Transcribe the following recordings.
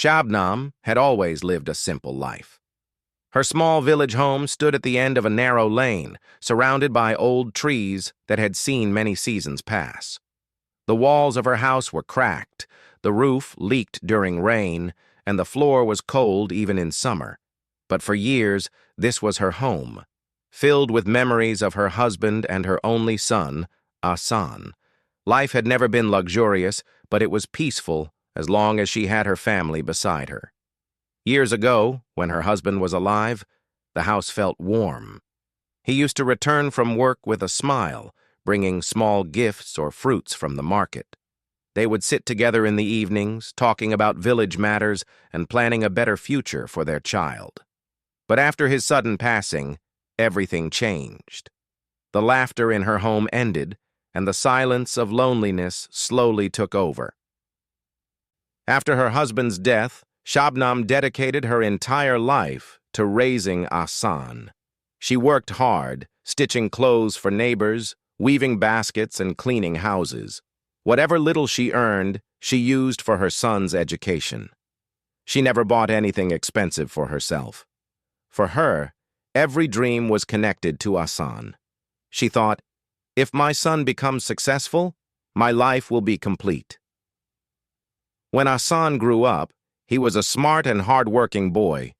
Shabnam had always lived a simple life. Her small village home stood at the end of a narrow lane, surrounded by old trees that had seen many seasons pass. The walls of her house were cracked, the roof leaked during rain, and the floor was cold even in summer. But for years, this was her home, filled with memories of her husband and her only son, Asan. Life had never been luxurious, but it was peaceful as long as she had her family beside her. Years ago, when her husband was alive, the house felt warm. He used to return from work with a smile, bringing small gifts or fruits from the market. They would sit together in the evenings, talking about village matters and planning a better future for their child. But after his sudden passing, everything changed. The laughter in her home ended, and the silence of loneliness slowly took over. After her husband's death, Shabnam dedicated her entire life to raising Asan. She worked hard, stitching clothes for neighbors, weaving baskets, and cleaning houses. Whatever little she earned, she used for her son's education. She never bought anything expensive for herself. For her, every dream was connected to Asan. She thought, if my son becomes successful, my life will be complete. When Asan grew up, he was a smart and hard-working boy.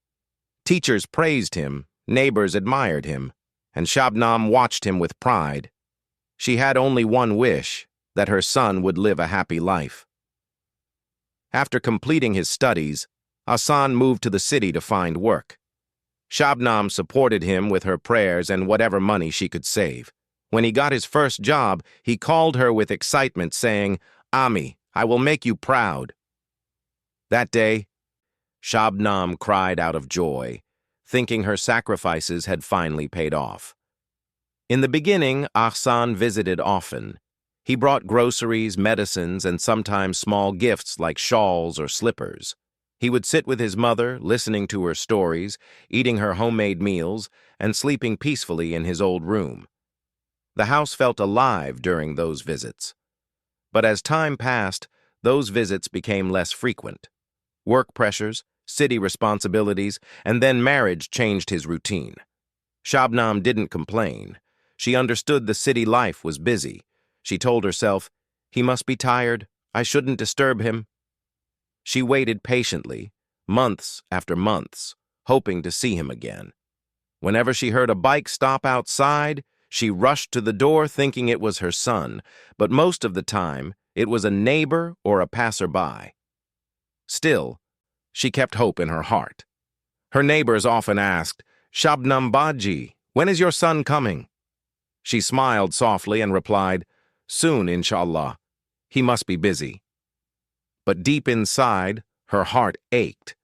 Teachers praised him, neighbors admired him, and Shabnam watched him with pride. She had only one wish, that her son would live a happy life. After completing his studies, Asan moved to the city to find work. Shabnam supported him with her prayers and whatever money she could save. When he got his first job, he called her with excitement, saying, "Ami, I will make you proud." That day, Shabnam cried out of joy, thinking her sacrifices had finally paid off. In the beginning, Asan visited often. He brought groceries, medicines, and sometimes small gifts like shawls or slippers. He would sit with his mother, listening to her stories, eating her homemade meals, and sleeping peacefully in his old room. The house felt alive during those visits. But as time passed, those visits became less frequent. Work pressures, city responsibilities, and then marriage changed his routine. Shabnam didn't complain. She understood the city life was busy. She told herself, he must be tired, I shouldn't disturb him. She waited patiently, months after months, hoping to see him again. Whenever she heard a bike stop outside, she rushed to the door thinking it was her son, but most of the time, it was a neighbor or a passerby. Still, she kept hope in her heart. Her neighbors often asked, "Shabnam Baji, when is your son coming?" She smiled softly and replied, "Soon, inshallah. He must be busy." But deep inside, her heart ached.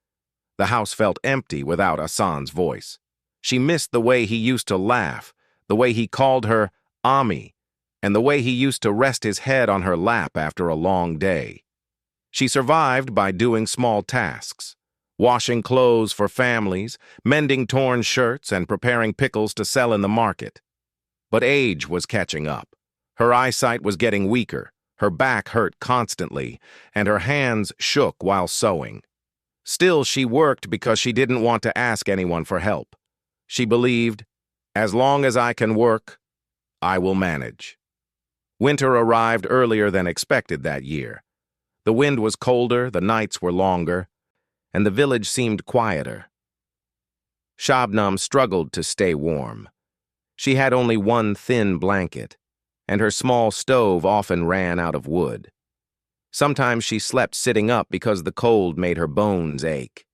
The house felt empty without Asan's voice. She missed the way he used to laugh, the way he called her Ami, and the way he used to rest his head on her lap after a long day. She survived by doing small tasks, washing clothes for families, mending torn shirts, and preparing pickles to sell in the market. But age was catching up. Her eyesight was getting weaker, her back hurt constantly, and her hands shook while sewing. Still, she worked because she didn't want to ask anyone for help. She believed, as long as I can work, I will manage. Winter arrived earlier than expected that year. The wind was colder, the nights were longer, and the village seemed quieter. Shabnam struggled to stay warm. She had only one thin blanket, and her small stove often ran out of wood. Sometimes she slept sitting up because the cold made her bones ache.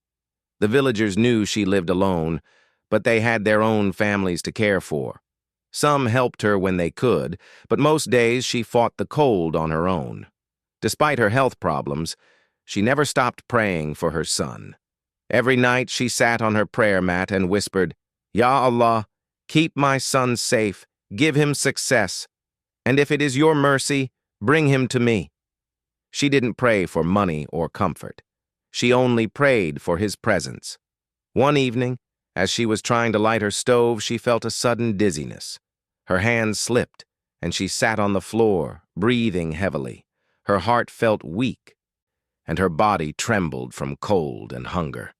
The villagers knew she lived alone, but they had their own families to care for. Some helped her when they could, but most days she fought the cold on her own. Despite her health problems, she never stopped praying for her son. Every night she sat on her prayer mat and whispered, "Ya Allah, keep my son safe, give him success, and if it is your mercy, bring him to me." She didn't pray for money or comfort. She only prayed for his presence. One evening, as she was trying to light her stove, she felt a sudden dizziness. Her hands slipped, and she sat on the floor, breathing heavily. Her heart felt weak. and her body trembled from cold and hunger.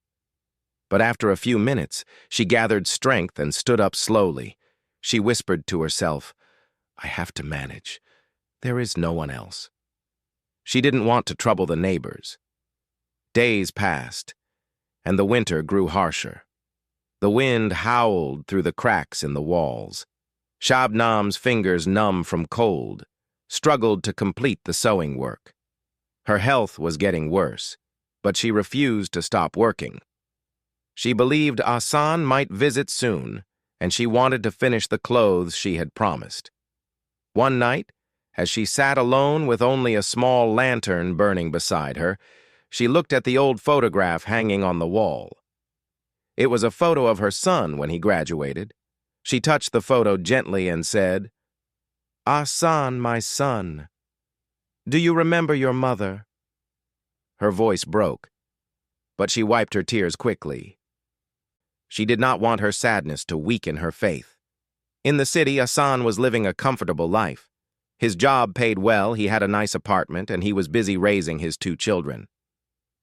But after a few minutes, she gathered strength and stood up slowly. She whispered to herself, "I have to manage. There is no one else." She didn't want to trouble the neighbors. Days passed, and the winter grew harsher. The wind howled through the cracks in the walls. Shabnam's fingers, numb from cold, struggled to complete the sewing work. Her health was getting worse, but she refused to stop working. She believed Asan might visit soon, and she wanted to finish the clothes she had promised. One night, as she sat alone with only a small lantern burning beside her, she looked at the old photograph hanging on the wall. It was a photo of her son when he graduated. She touched the photo gently and said, "Asan, my son, do you remember your mother?" Her voice broke, but she wiped her tears quickly. She did not want her sadness to weaken her faith. In the city, Asan was living a comfortable life. His job paid well, he had a nice apartment, and he was busy raising his 2 children.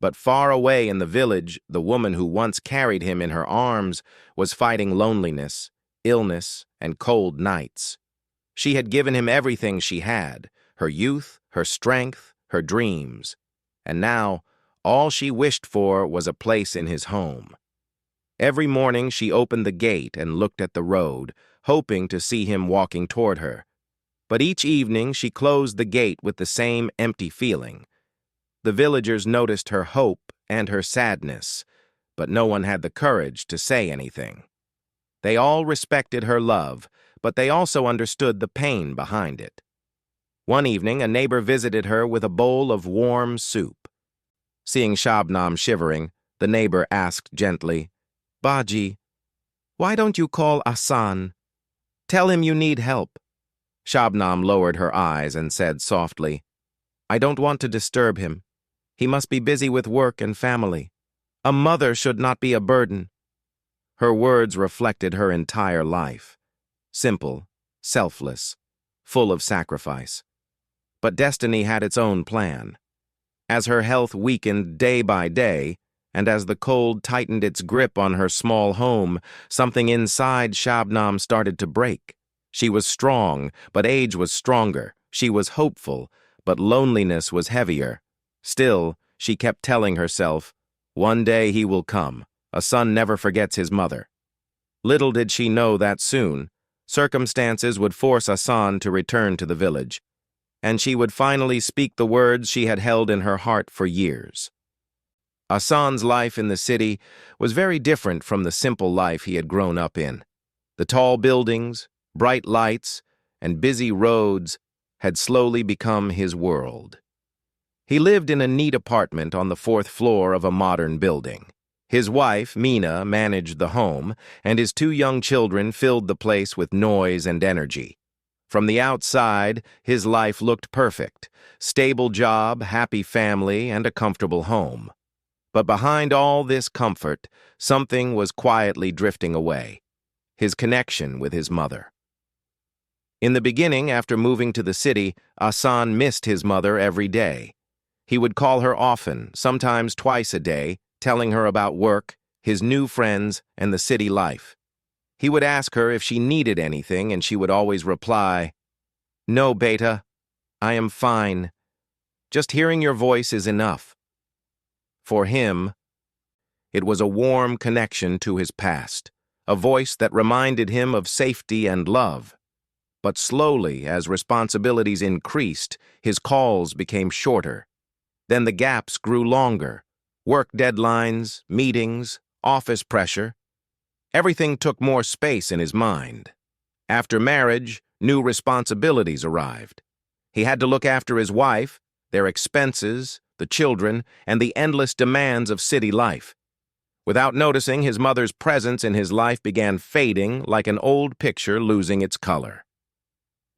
But far away in the village, the woman who once carried him in her arms was fighting loneliness, illness, and cold nights. She had given him everything she had, her youth, her strength, her dreams. And now, all she wished for was a place in his home. Every morning she opened the gate and looked at the road, hoping to see him walking toward her. But each evening she closed the gate with the same empty feeling. The villagers noticed her hope and her sadness, but no one had the courage to say anything. They all respected her love, but they also understood the pain behind it. One evening, a neighbor visited her with a bowl of warm soup. Seeing Shabnam shivering, the neighbor asked gently, "Baji, why don't you call Asan? Tell him you need help." Shabnam lowered her eyes and said softly, "I don't want to disturb him. He must be busy with work and family. A mother should not be a burden." Her words reflected her entire life. Simple, selfless, full of sacrifice. But destiny had its own plan. As her health weakened day by day, and as the cold tightened its grip on her small home, something inside Shabnam started to break. She was strong, but age was stronger. She was hopeful, but loneliness was heavier. Still, she kept telling herself, one day he will come. A son never forgets his mother. Little did she know that soon, circumstances would force Asan to return to the village, and she would finally speak the words she had held in her heart for years. Asan's life in the city was very different from the simple life he had grown up in. The tall buildings, bright lights, and busy roads had slowly become his world. He lived in a neat apartment on the 4th floor of a modern building. His wife, Mina, managed the home, and his 2 young children filled the place with noise and energy. From the outside, his life looked perfect. Stable job, happy family, and a comfortable home. But behind all this comfort, something was quietly drifting away. His connection with his mother. In the beginning, after moving to the city, Asan missed his mother every day. He would call her often, sometimes twice a day, telling her about work, his new friends, and the city life. He would ask her if she needed anything, and she would always reply, "No, beta, I am fine. Just hearing your voice is enough." For him, it was a warm connection to his past, a voice that reminded him of safety and love. But slowly, as responsibilities increased, his calls became shorter. Then the gaps grew longer. Work deadlines, meetings, office pressure. Everything took more space in his mind. After marriage, new responsibilities arrived. He had to look after his wife, their expenses, the children, and the endless demands of city life. Without noticing, his mother's presence in his life began fading like an old picture losing its color.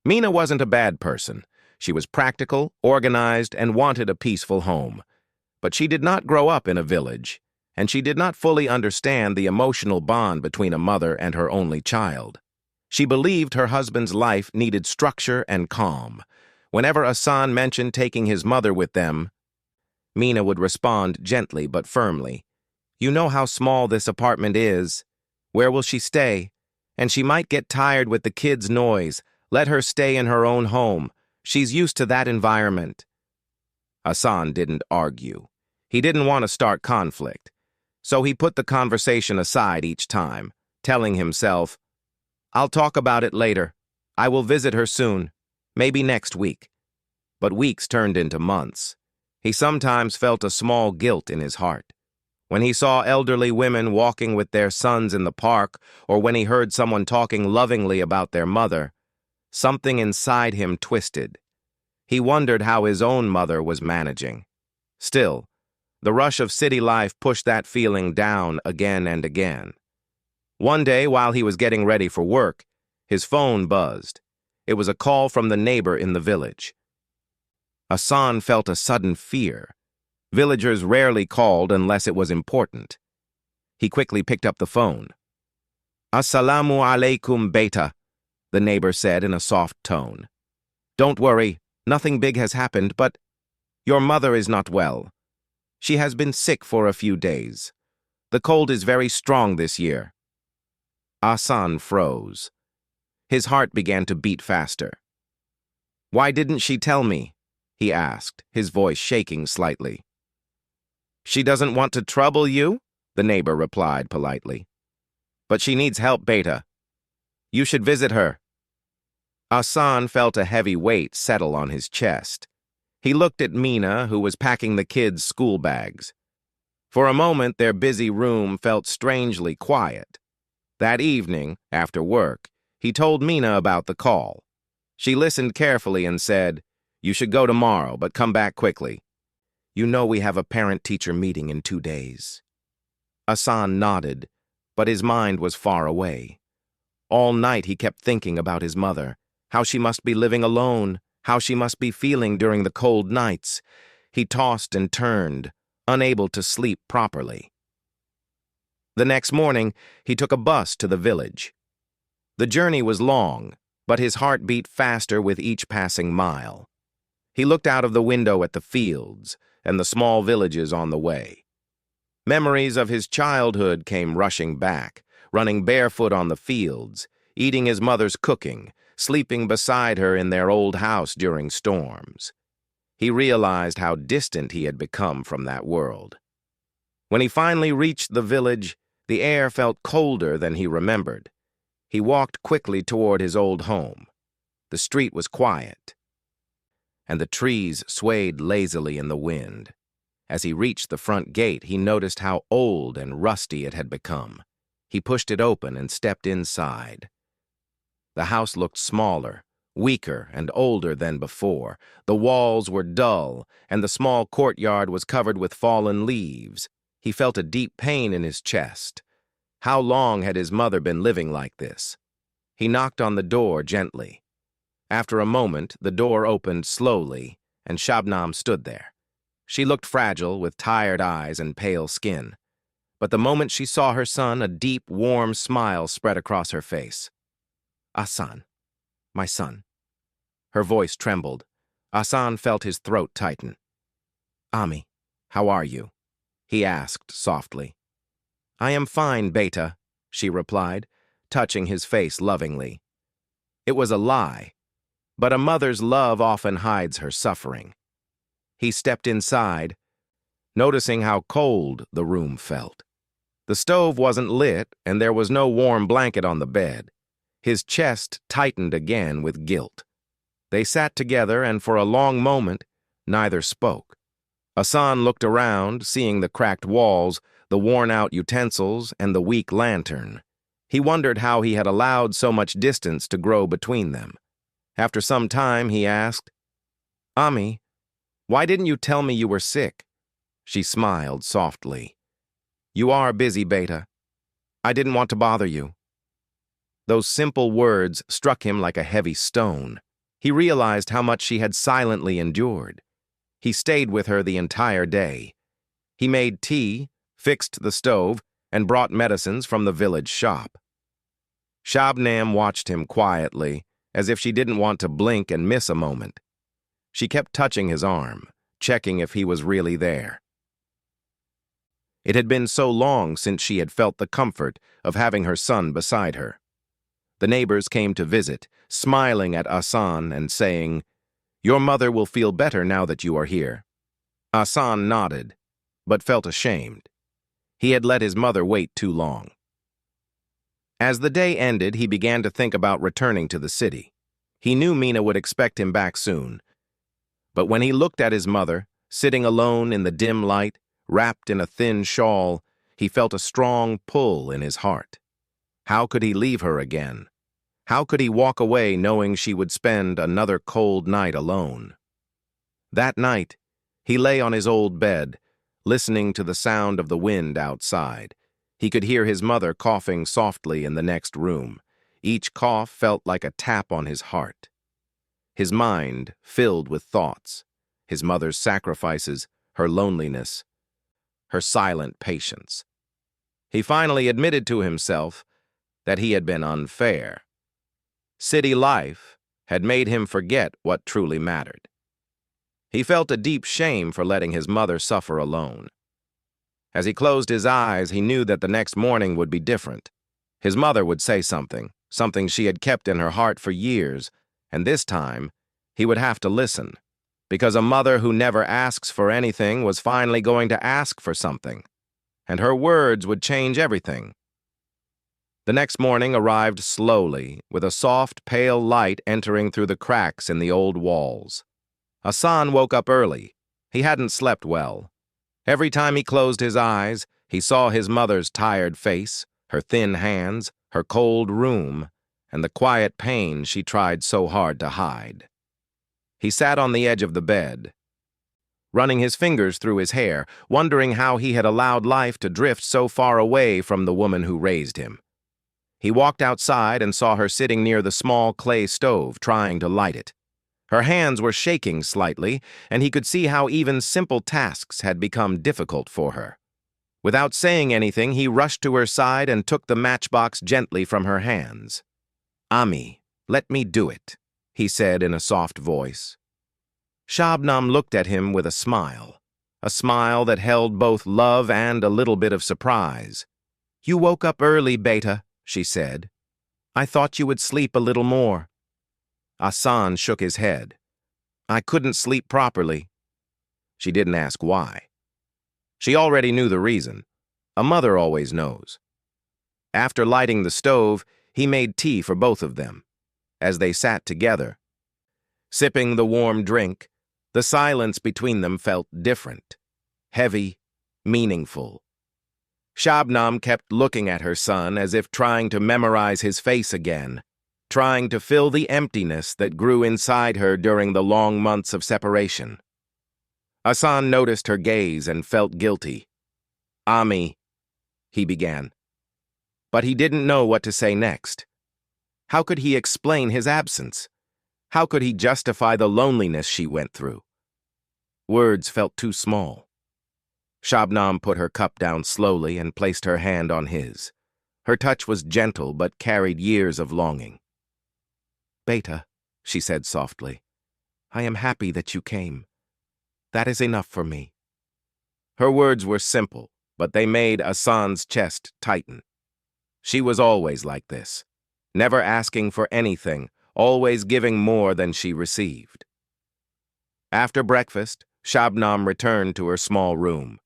Mina wasn't a bad person. She was practical, organized, and wanted a peaceful home. But she did not grow up in a village, and she did not fully understand the emotional bond between a mother and her only child. She believed her husband's life needed structure and calm. Whenever Asan mentioned taking his mother with them, Mina would respond gently but firmly. You know how small this apartment is. Where will she stay? And she might get tired with the kids' noise. Let her stay in her own home. She's used to that environment. Hassan didn't argue. He didn't want to start conflict. So he put the conversation aside each time, telling himself, I'll talk about it later. I will visit her soon, maybe next week. But weeks turned into months. He sometimes felt a small guilt in his heart. When he saw elderly women walking with their sons in the park, or when he heard someone talking lovingly about their mother, something inside him twisted. He wondered how his own mother was managing. Still, the rush of city life pushed that feeling down again and again. One day, while he was getting ready for work, his phone buzzed. It was a call from the neighbor in the village. Hassan felt a sudden fear. Villagers rarely called unless it was important. He quickly picked up the phone. Assalamu alaikum, beta, the neighbor said in a soft tone. Don't worry, nothing big has happened, but your mother is not well. She has been sick for a few days. The cold is very strong this year. Hassan froze. His heart began to beat faster. Why didn't she tell me? He asked, his voice shaking slightly. She doesn't want to trouble you, the neighbor replied politely. But she needs help, beta. You should visit her. Hassan felt a heavy weight settle on his chest. He looked at Mina, who was packing the kids' school bags. For a moment, their busy room felt strangely quiet. That evening, after work, he told Mina about the call. She listened carefully and said, You should go tomorrow, but come back quickly. You know we have a parent-teacher meeting in 2 days. Hassan nodded, but his mind was far away. All night he kept thinking about his mother, how she must be living alone, how she must be feeling during the cold nights. He tossed and turned, unable to sleep properly. The next morning, he took a bus to the village. The journey was long, but his heart beat faster with each passing mile. He looked out of the window at the fields and the small villages on the way. Memories of his childhood came rushing back, running barefoot on the fields, eating his mother's cooking, sleeping beside her in their old house during storms. He realized how distant he had become from that world. When he finally reached the village, the air felt colder than he remembered. He walked quickly toward his old home. The street was quiet, and the trees swayed lazily in the wind. As he reached the front gate, he noticed how old and rusty it had become. He pushed it open and stepped inside. The house looked smaller, weaker, and older than before. The walls were dull, and the small courtyard was covered with fallen leaves. He felt a deep pain in his chest. How long had his mother been living like this? He knocked on the door gently. After a moment, the door opened slowly, and Shabnam stood there. She looked fragile, with tired eyes and pale skin. But the moment she saw her son, a deep, warm smile spread across her face. Hassan, my son. Her voice trembled. Hassan felt his throat tighten. Ami, how are you? He asked softly. I am fine, beta, she replied, touching his face lovingly. It was a lie, but a mother's love often hides her suffering. He stepped inside, noticing how cold the room felt. The stove wasn't lit, and there was no warm blanket on the bed. His chest tightened again with guilt. They sat together, and for a long moment, neither spoke. Hassan looked around, seeing the cracked walls, the worn-out utensils, and the weak lantern. He wondered how he had allowed so much distance to grow between them. After some time, he asked, Ami, why didn't you tell me you were sick? She smiled softly. You are busy, beta. I didn't want to bother you. Those simple words struck him like a heavy stone. He realized how much she had silently endured. He stayed with her the entire day. He made tea, fixed the stove, and brought medicines from the village shop. Shabnam watched him quietly, as if she didn't want to blink and miss a moment. She kept touching his arm, checking if he was really there. It had been so long since she had felt the comfort of having her son beside her. The neighbors came to visit, smiling at Hassan and saying, "Your mother will feel better now that you are here." Hassan nodded, but felt ashamed. He had let his mother wait too long. As the day ended, he began to think about returning to the city. He knew Mina would expect him back soon. But when he looked at his mother, sitting alone in the dim light, wrapped in a thin shawl, he felt a strong pull in his heart. How could he leave her again? How could he walk away knowing she would spend another cold night alone? That night, he lay on his old bed, listening to the sound of the wind outside. He could hear his mother coughing softly in the next room. Each cough felt like a tap on his heart. His mind filled with thoughts, his mother's sacrifices, her loneliness, her silent patience. He finally admitted to himself that he had been unfair. City life had made him forget what truly mattered. He felt a deep shame for letting his mother suffer alone. As he closed his eyes, he knew that the next morning would be different. His mother would say something she had kept in her heart for years, and this time, he would have to listen, because a mother who never asks for anything was finally going to ask for something, and her words would change everything. The next morning arrived slowly, with a soft, pale light entering through the cracks in the old walls. Hassan woke up early. He hadn't slept well. Every time he closed his eyes, he saw his mother's tired face, her thin hands, her cold room, and the quiet pain she tried so hard to hide. He sat on the edge of the bed, running his fingers through his hair, wondering how he had allowed life to drift so far away from the woman who raised him. He walked outside and saw her sitting near the small clay stove, trying to light it. Her hands were shaking slightly, and he could see how even simple tasks had become difficult for her. Without saying anything, he rushed to her side and took the matchbox gently from her hands. "Ami, let me do it," he said in a soft voice. Shabnam looked at him with a smile that held both love and a little bit of surprise. "You woke up early, Beta," she said. "I thought you would sleep a little more." Hassan shook his head. "I couldn't sleep properly." She didn't ask why. She already knew the reason. A mother always knows. After lighting the stove, he made tea for both of them. As they sat together, sipping the warm drink, the silence between them felt different, heavy, meaningful. Shabnam kept looking at her son as if trying to memorize his face again, trying to fill the emptiness that grew inside her during the long months of separation. Hassan noticed her gaze and felt guilty. "Ami," he began. But he didn't know what to say next. How could he explain his absence? How could he justify the loneliness she went through? Words felt too small. Shabnam put her cup down slowly and placed her hand on his. Her touch was gentle but carried years of longing. "Beta," she said softly, "I am happy that you came. That is enough for me." Her words were simple, but they made Hassan's chest tighten. She was always like this, never asking for anything, always giving more than she received. After breakfast, Shabnam returned to her small room.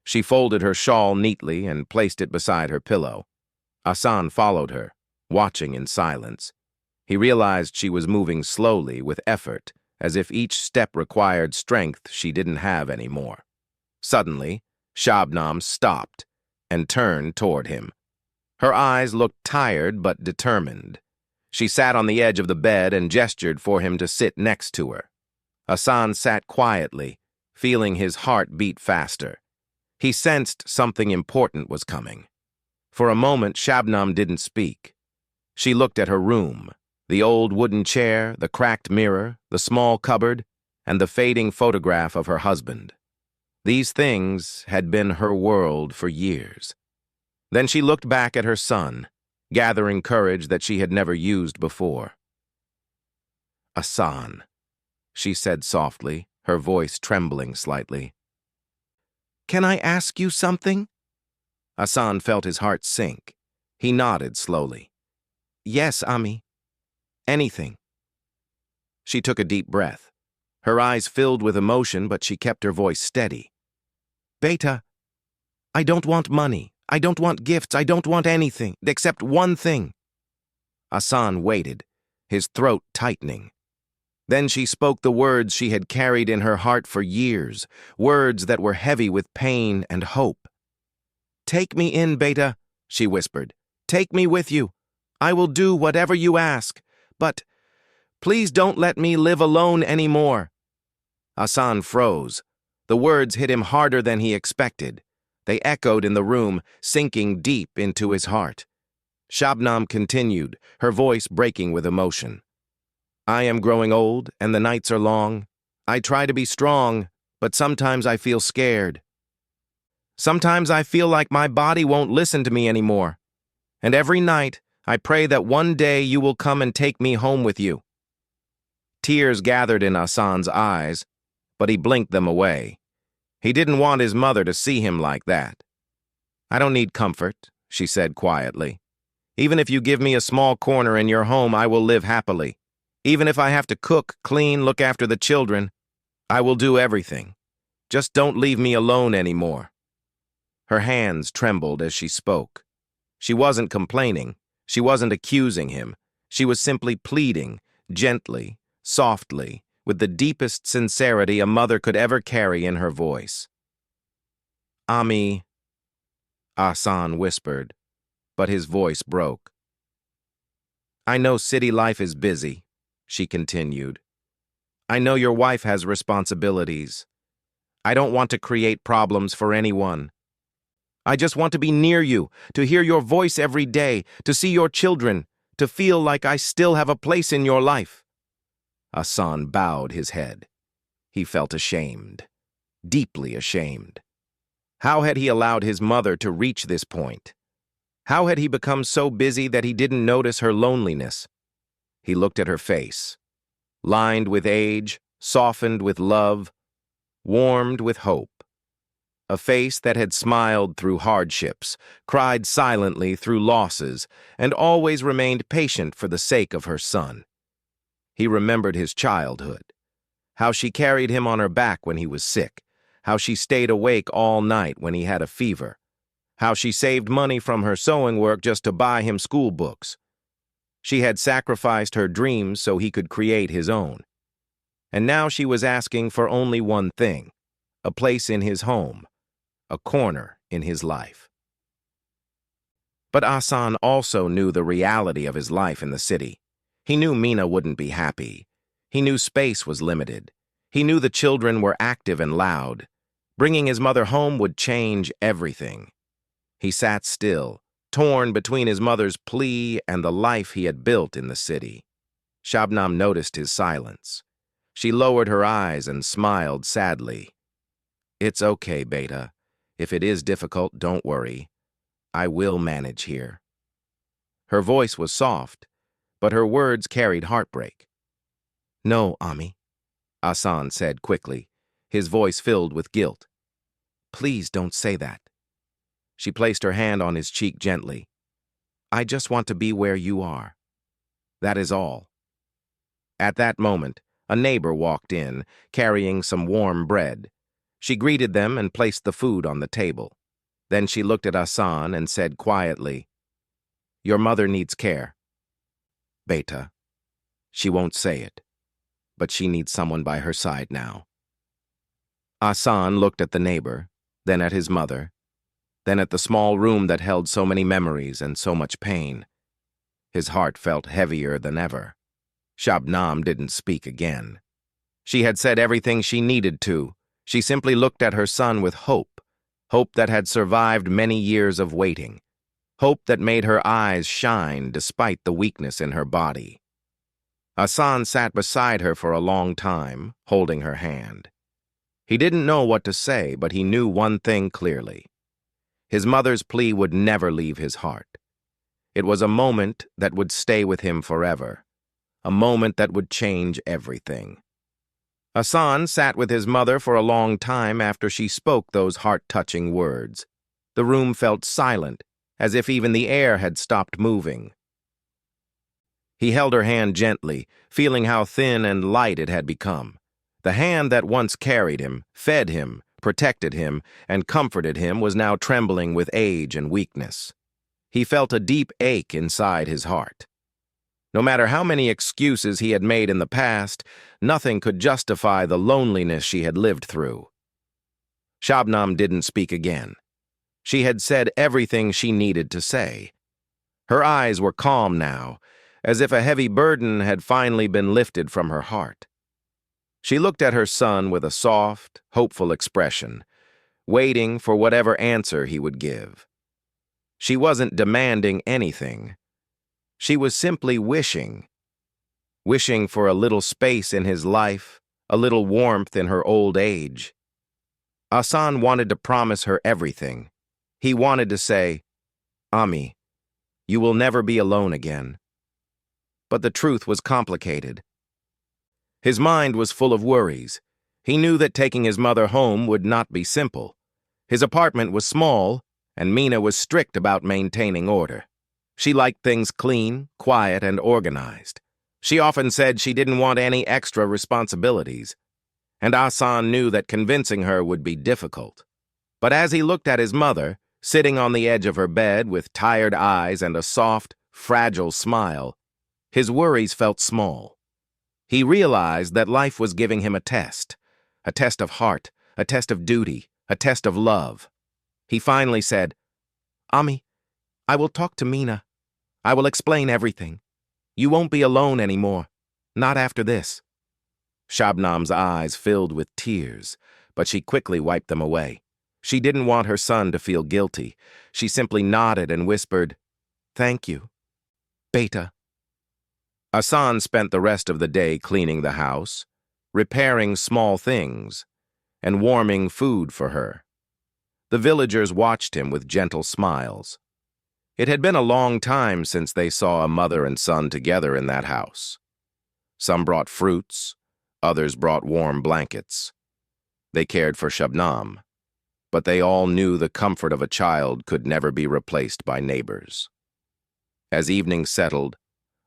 She folded her shawl neatly and placed it beside her pillow. Hassan followed her, watching in silence. He realized she was moving slowly, with effort, as if each step required strength she didn't have anymore. Suddenly, Shabnam stopped and turned toward him. Her eyes looked tired but determined. She sat on the edge of the bed and gestured for him to sit next to her. Hassan sat quietly, feeling his heart beat faster. He sensed something important was coming. For a moment, Shabnam didn't speak. She looked at her room, the old wooden chair, the cracked mirror, the small cupboard, and the fading photograph of her husband. These things had been her world for years. Then she looked back at her son, gathering courage that she had never used before. "Hassan," she said softly, her voice trembling slightly. "Can I ask you something?" Hassan felt his heart sink. He nodded slowly. "Yes, Ami. Anything." She took a deep breath. Her eyes filled with emotion, but she kept her voice steady. "Beta, I don't want money. I don't want gifts. I don't want anything except one thing." Hassan waited, his throat tightening. Then she spoke the words she had carried in her heart for years, words that were heavy with pain and hope. "Take me in, Beta," she whispered. "Take me with you. I will do whatever you ask, but please don't let me live alone anymore." Hassan froze. The words hit him harder than he expected. They echoed in the room, sinking deep into his heart. Shabnam continued, her voice breaking with emotion. "I am growing old, and the nights are long. I try to be strong, but sometimes I feel scared. Sometimes I feel like my body won't listen to me anymore. And every night, I pray that one day you will come and take me home with you." Tears gathered in Hassan's eyes, but he blinked them away. He didn't want his mother to see him like that. "I don't need comfort," she said quietly. "Even if you give me a small corner in your home, I will live happily. Even if I have to cook, clean, look after the children, I will do everything. Just don't leave me alone anymore." Her hands trembled as she spoke. She wasn't complaining. She wasn't accusing him. She was simply pleading, gently, softly, with the deepest sincerity a mother could ever carry in her voice. "Ami," Hassan whispered, but his voice broke. "I know city life is busy," she continued. "I know your wife has responsibilities. I don't want to create problems for anyone. I just want to be near you, to hear your voice every day, to see your children, to feel like I still have a place in your life." Hassan bowed his head. He felt ashamed, deeply ashamed. How had he allowed his mother to reach this point? How had he become so busy that he didn't notice her loneliness? He looked at her face, lined with age, softened with love, warmed with hope. A face that had smiled through hardships, cried silently through losses, and always remained patient for the sake of her son. He remembered his childhood, how she carried him on her back when he was sick, how she stayed awake all night when he had a fever, how she saved money from her sewing work just to buy him school books. She had sacrificed her dreams so he could create his own. And now she was asking for only one thing, a place in his home, a corner in his life. But Hassan also knew the reality of his life in the city. He knew Mina wouldn't be happy. He knew space was limited. He knew the children were active and loud. Bringing his mother home would change everything. He sat still, torn between his mother's plea and the life he had built in the city. Shabnam noticed his silence. She lowered her eyes and smiled sadly. "It's okay, Beta. If it is difficult, don't worry. I will manage here." Her voice was soft, but her words carried heartbreak. "No, Ami," Hassan said quickly, his voice filled with guilt. "Please don't say that." She placed her hand on his cheek gently. "I just want to be where you are. That is all." At that moment, a neighbor walked in, carrying some warm bread. She greeted them and placed the food on the table. Then she looked at Hassan and said quietly, "Your mother needs care. Beta." She won't say it, but she needs someone by her side now. Hassan looked at the neighbor, then at his mother, then at the small room that held so many memories and so much pain. His heart felt heavier than ever. Shabnam didn't speak again. She had said everything she needed to. She simply looked at her son with hope, hope that had survived many years of waiting, hope that made her eyes shine despite the weakness in her body. Hassan sat beside her for a long time, holding her hand. He didn't know what to say, but he knew one thing clearly. His mother's plea would never leave his heart. It was a moment that would stay with him forever, a moment that would change everything. Hassan sat with his mother for a long time after she spoke those heart-touching words. The room felt silent, as if even the air had stopped moving. He held her hand gently, feeling how thin and light it had become. The hand that once carried him, fed him, protected him, and comforted him was now trembling with age and weakness. He felt a deep ache inside his heart. No matter how many excuses he had made in the past, nothing could justify the loneliness she had lived through. Shabnam didn't speak again. She had said everything she needed to say. Her eyes were calm now, as if a heavy burden had finally been lifted from her heart. She looked at her son with a soft, hopeful expression, waiting for whatever answer he would give. She wasn't demanding anything. She was simply wishing for a little space in his life, a little warmth in her old age. Hassan wanted to promise her everything. He wanted to say, "Ami, you will never be alone again." But the truth was complicated. His mind was full of worries. He knew that taking his mother home would not be simple. His apartment was small, and Mina was strict about maintaining order. She liked things clean, quiet, and organized. She often said she didn't want any extra responsibilities, and Hassan knew that convincing her would be difficult. But as he looked at his mother, sitting on the edge of her bed with tired eyes and a soft, fragile smile, his worries felt small. He realized that life was giving him a test of heart, a test of duty, a test of love. He finally said, "Ami, I will talk to Mina. I will explain everything. You won't be alone anymore. Not after this." Shabnam's eyes filled with tears, but she quickly wiped them away. She didn't want her son to feel guilty. She simply nodded and whispered, "Thank you, Beta." Hassan spent the rest of the day cleaning the house, repairing small things, and warming food for her. The villagers watched him with gentle smiles. It had been a long time since they saw a mother and son together in that house. Some brought fruits, others brought warm blankets. They cared for Shabnam, but they all knew the comfort of a child could never be replaced by neighbors. As evening settled,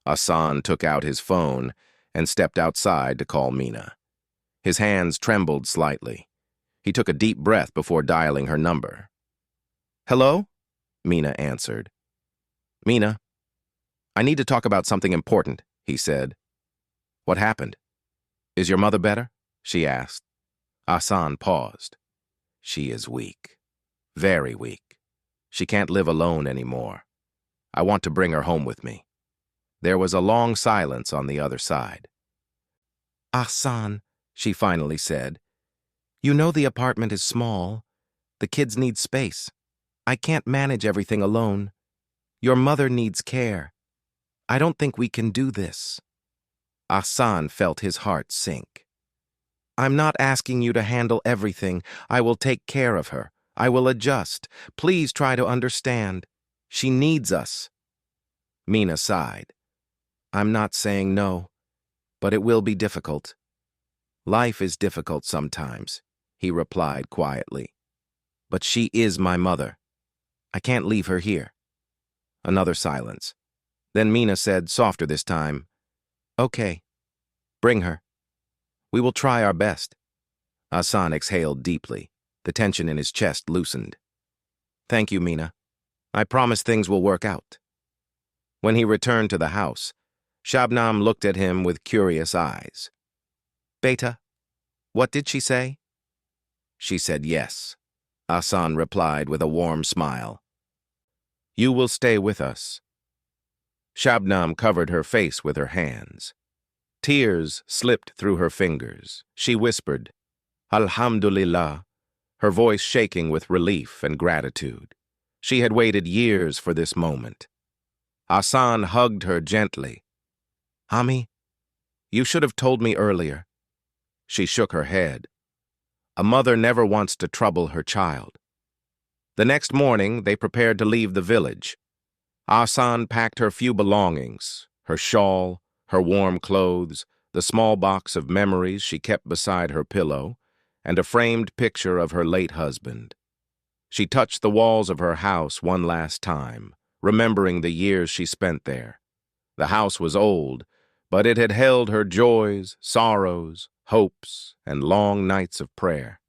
Hassan took out his phone and stepped outside to call Mina. His hands trembled slightly. He took a deep breath before dialing her number. "Hello?" Mina answered. "Mina, I need to talk about something important," he said. "What happened? Is your mother better?" she asked. Hassan paused. "She is weak. Very weak. She can't live alone anymore. I want to bring her home with me." There was a long silence on the other side. "Hassan," she finally said, "you know the apartment is small. The kids need space. I can't manage everything alone. Your mother needs care. I don't think we can do this." Hassan felt his heart sink. "I'm not asking you to handle everything. I will take care of her. I will adjust. Please try to understand. She needs us." Mina sighed. "I'm not saying no, but it will be difficult." "Life is difficult sometimes," he replied quietly. "But she is my mother. I can't leave her here." Another silence. Then Mina said, softer this time, "Okay, bring her. We will try our best." Hassan exhaled deeply. The tension in his chest loosened. "Thank you, Mina. I promise things will work out." When he returned to the house, Shabnam looked at him with curious eyes. "Beta, what did she say?" "She said yes," Hassan replied with a warm smile. "You will stay with us." Shabnam covered her face with her hands. Tears slipped through her fingers. She whispered, "Alhamdulillah," her voice shaking with relief and gratitude. She had waited years for this moment. Hassan hugged her gently. "Ami, you should have told me earlier." She shook her head. A mother never wants to trouble her child. The next morning, they prepared to leave the village. Hassan packed her few belongings, her shawl, her warm clothes, the small box of memories she kept beside her pillow, and a framed picture of her late husband. She touched the walls of her house one last time, remembering the years she spent there. The house was old, but it had held her joys, sorrows, hopes, and long nights of prayer.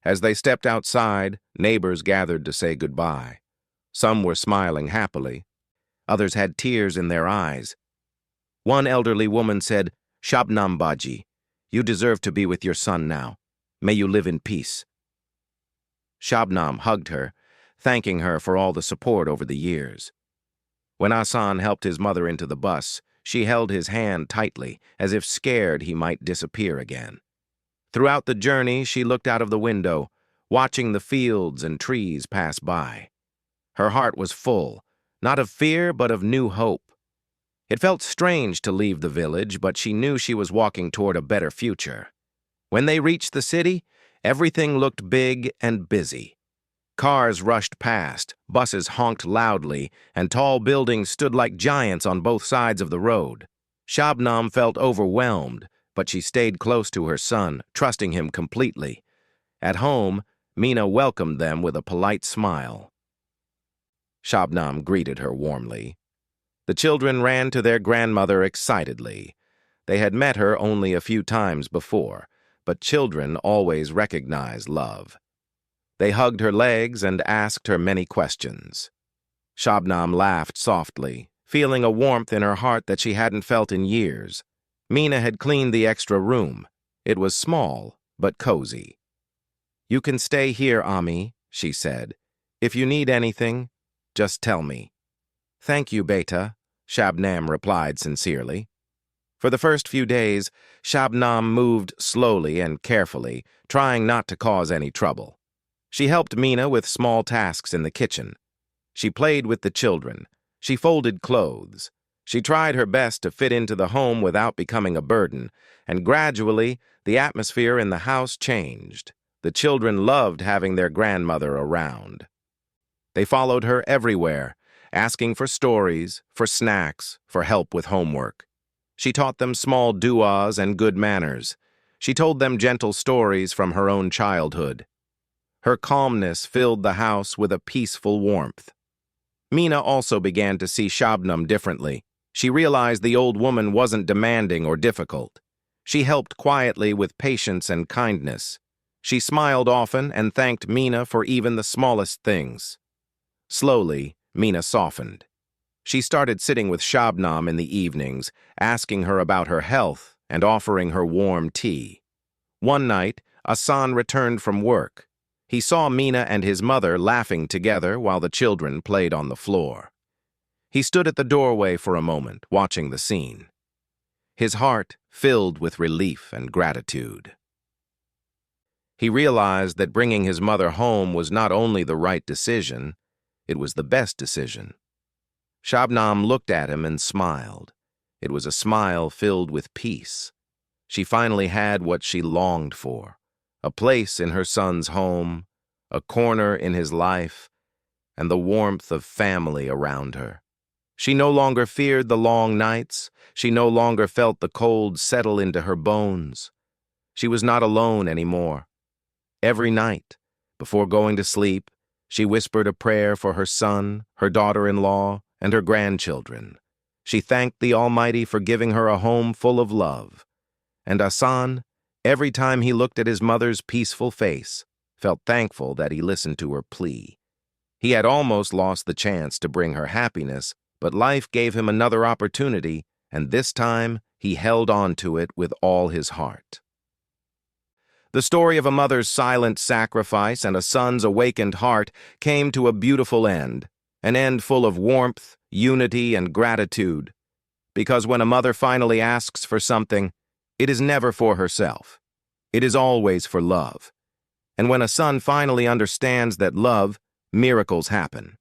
As they stepped outside, neighbors gathered to say goodbye. Some were smiling happily. Others had tears in their eyes. One elderly woman said, "Shabnam Baji, you deserve to be with your son now. May you live in peace." Shabnam hugged her, thanking her for all the support over the years. When Asan helped his mother into the bus, she held his hand tightly, as if scared he might disappear again. Throughout the journey, she looked out of the window, watching the fields and trees pass by. Her heart was full, not of fear, but of new hope. It felt strange to leave the village, but she knew she was walking toward a better future. When they reached the city, everything looked big and busy. Cars rushed past, buses honked loudly, and tall buildings stood like giants on both sides of the road. Shabnam felt overwhelmed, but she stayed close to her son, trusting him completely. At home, Mina welcomed them with a polite smile. Shabnam greeted her warmly. The children ran to their grandmother excitedly. They had met her only a few times before, but children always recognize love. They hugged her legs and asked her many questions. Shabnam laughed softly, feeling a warmth in her heart that she hadn't felt in years. Mina had cleaned the extra room. It was small, but cozy. "You can stay here, Ami," she said. "If you need anything, just tell me." "Thank you, Beta," Shabnam replied sincerely. For the first few days, Shabnam moved slowly and carefully, trying not to cause any trouble. She helped Mina with small tasks in the kitchen. She played with the children. She folded clothes. She tried her best to fit into the home without becoming a burden, and gradually, the atmosphere in the house changed. The children loved having their grandmother around. They followed her everywhere, asking for stories, for snacks, for help with homework. She taught them small duas and good manners. She told them gentle stories from her own childhood. Her calmness filled the house with a peaceful warmth. Mina also began to see Shabnam differently. She realized the old woman wasn't demanding or difficult. She helped quietly with patience and kindness. She smiled often and thanked Mina for even the smallest things. Slowly, Mina softened. She started sitting with Shabnam in the evenings, asking her about her health and offering her warm tea. One night, Asan returned from work. He saw Mina and his mother laughing together while the children played on the floor. He stood at the doorway for a moment, watching the scene. His heart filled with relief and gratitude. He realized that bringing his mother home was not only the right decision, it was the best decision. Shabnam looked at him and smiled. It was a smile filled with peace. She finally had what she longed for, a place in her son's home, a corner in his life, and the warmth of family around her. She no longer feared the long nights. She no longer felt the cold settle into her bones. She was not alone anymore. Every night, before going to sleep, she whispered a prayer for her son, her daughter-in-law, and her grandchildren. She thanked the Almighty for giving her a home full of love. And Asan, every time he looked at his mother's peaceful face, felt thankful that he listened to her plea. He had almost lost the chance to bring her happiness, but life gave him another opportunity, and this time he held on to it with all his heart. The story of a mother's silent sacrifice and a son's awakened heart came to a beautiful end, an end full of warmth, unity, and gratitude. Because when a mother finally asks for something, it is never for herself. It is always for love. And when a son finally understands that love, miracles happen.